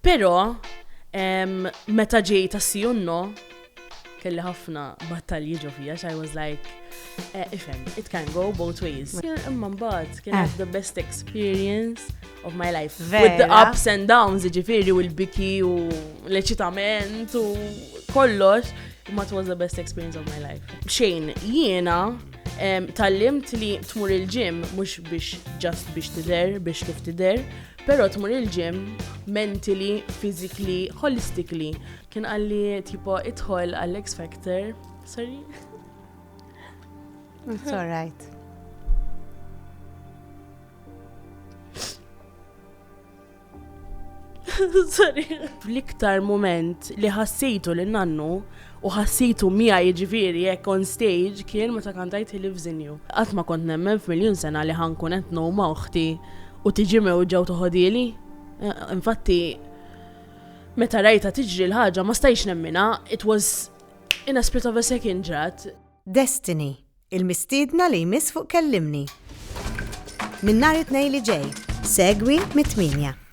Pero, meta ġej ta' Sijunno, kelli ħafna battalji ġo fija, I was like, ifem, it can go both ways. Imma mbagħad kienet the best experience of my life. With the ups and downs, ġifieri u l-biki u l-eċitament u kollox, imma it was the best experience of my life. Xejn, jiena tallimt li tmur il-gym mhux biex tidher, biex kif tidher, pero tmur il-gym mentally, physically, holistically. Kien għalli tipo idħol għall-X Factor. Sorry. It's all right. Sorry. Fl-iktar moment li ħassejtu li nannu u ħassejtu mija jiġifieri jekk on stage kien meta kantajt He Lives in You. Qatt ma kont nemmen f'miljun sena li ħankun qed nowma uħti u tiġi mewġa u toħodili. Infatti, meta rajta tiġri l-ħaġa ma stajx nemmina, it was in a split of a second ġrat. Destiny, il-mistiedna li jmiss fuq kellimni. Min nhar it-tnejn li ġej, segwi mit-8.